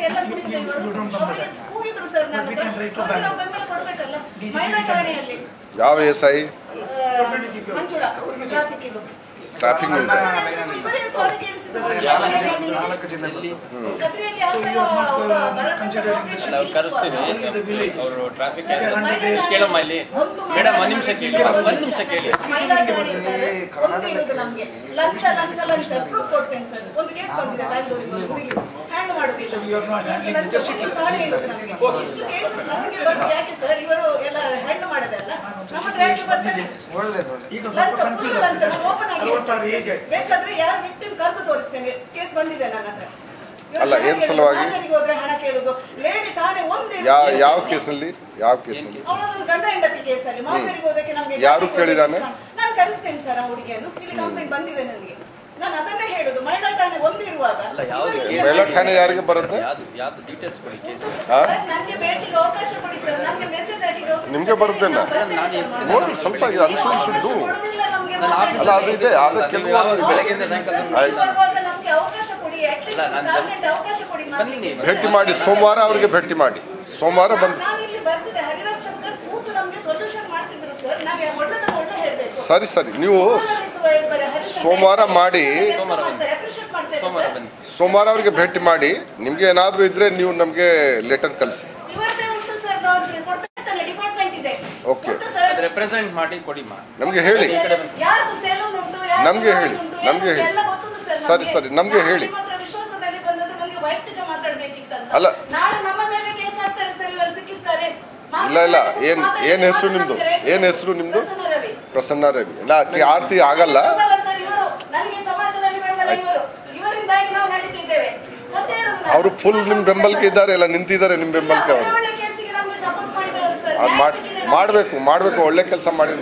ಎಲ್ಲ ಕೂಗಿದ್ರು ಸರ್ ನಾನು ಬೆಂಬಲ ಕೊಡ್ಬೇಕಲ್ಲ ಮಹಿಳಾ ಠಾಣೆಯಲ್ಲಿ ಯಾವ ಎಸ್ಐ ಮಂಜುಳಾ ಟ್ರಾಫಿಕ್ ಇದು ಟ್ರಾಫಿಕ್ ಕರೆಸ್ತೀವಿ ಅವರು ಟ್ರಾಫಿಕ್ ಕೇಳಮ್ಮ ಇಲ್ಲಿ ಮೇಡಮ್ ಒಂದು ನಿಮಿಷ ಕೇಳಿ ನಮ್ಗೆ ಲಂಚ ಲಂಚ ಲಂಚ ಪ್ರೂಫ್ ಕೊಡ್ತೇನೆ ಸರ್ ಒಂದು ಕೇಸ್ ಬಂದಿದೆ ಬ್ಯಾಂಗ್ಳೂರಿಗೆ ಹ್ಯಾಂಡ್ ಮಾಡುದಿಲ್ಲ ಇಷ್ಟು ಕೇಸಸ್ ನಮಗೆ ಬಂದು ಯಾಕೆ ಸರ್ ಇವರು ಎಲ್ಲ ಹ್ಯಾಂಡ್ ಮಾಡೋದಲ್ಲ ನಮ್ಮ ಟ್ರ್ಯಾಕ್ ಬರ್ತದೆ ಲಂಚ ಫುಲ್ ಲಂಚ ಓಪನ್ ಆಗಿ ಬೇಕಾದ್ರೆ ಯಾರು ವಿಕ್ಟಿಮ್ ಕರೆದು ತೋರಿಸ್ತೇನೆ ಕೇಸ್ ಬಂದಿದೆ ನನ್ನ ಹತ್ರ ಅಲ್ಲ ಏನು ಸಲುವಾಗಿ ಹೋದ್ರೆ ಹಣ ಕೇಳುದು ಲೇಡಿ ಠಾಣೆ ಒಂದೇ ಯಾವ ಕೇಸ್ನಲ್ಲಿ ಅವಳೊಂದು ಗಂಡ ಹೆಂಡತಿ ಕೇಸಲ್ಲಿ ಮಾಚರಿಗೆ ಹೋದಕ್ಕೆ ನಮಗೆ ಯಾರು ಕೇಳಿದಾನೆ ನಾನು ಕರೆಸ್ತೇನೆ ಸರ್ ಆ ಹುಡುಗಿಯನ್ನು ಇಲ್ಲಿ ಕಂಪ್ಲೇಂಟ್ ಬಂದಿದೆ ನನಗೆ ನಾನು ಅದನ್ನೇ ಹೇಳುದು ಮಹಿಳಾ ಠಾಣೆ ಒಂದು ಇರುವಾಗ ಮಹಿಳಾ ಠಾಣೆ ಯಾರಿಗೆ ಬರುತ್ತೆ ನನಗೆ ಭೇಟಿಗೆ ಅವಕಾಶ ಕೊಡಿ ಸರ್ ನನಗೆ ಮೆಸೇಜ್ ಆಗಿರೋ ನಿಮ್ಗೆ ಬರುತ್ತೇನ ನೋಡಿ ಸ್ವಲ್ಪ ಅನುಸರಿಸಿದ್ದು ಅಲ್ಲ ಅದು ಇದೆ ಅದು ಕೆಲವು ನಮಗೆ ಅವಕಾಶ ಕೊಡಿ ಅವಕಾಶ ಕೊಡಿ ಭೇಟಿ ಮಾಡಿ ಸೋಮವಾರ ಅವರಿಗೆ ಭೇಟಿ ಮಾಡಿ ಸೋಮವಾರ ಬಂದು ಬರ್ತಿದೆ ಹರಿರಾಜ್ ಶಂಕರ್ ಕೂತು ನಮಗೆ ಸೊಲ್ಯೂಷನ್ ಮಾಡ್ತಿದ್ರು ಸರ್ ನಾವು ಒಳ್ಳೆ ಹೇಳಬೇಕು ಸರಿ ನೀವು ಸೋಮವಾರ ಮಾಡಿ ಸೋಮವಾರ ಅವರಿಗೆ ಭೇಟಿ ಮಾಡಿ ನಿಮ್ಗೆ ಏನಾದರೂ ಇದ್ರೆ ನೀವು ನಮಗೆ ಲೆಟರ್ ಕಳಿಸಿ ಓಕೆ ರೆಪ್ರೆಸೆಂಟ್ ಮಾಡಿ ಕೊಡಿ ನಮಗೆ ಹೇಳಿ ನಮಗೆ ಹೇಳಿ ಸರಿ ನಮಗೆ ಹೇಳಿ ಅಲ್ಲ ಇಲ್ಲ ಏನ್ ಹೆಸರು ನಿಮ್ದು ಪ್ರಸನ್ನ ರವಿ ಇಲ್ಲ ಆರ್ತಿ ಆಗಲ್ಲ ಅವರು ಫುಲ್ ನಿಮ್ ಬೆಂಬಲಕ್ಕೆ ಇದ್ದಾರೆ ಎಲ್ಲ ನಿಂತಿದ್ದಾರೆ ನಿಮ್ ಬೆಂಬಲಕ್ಕೆ ಅವರು ಮಾಡಬೇಕು ಒಳ್ಳೆ ಕೆಲಸ ಮಾಡಿ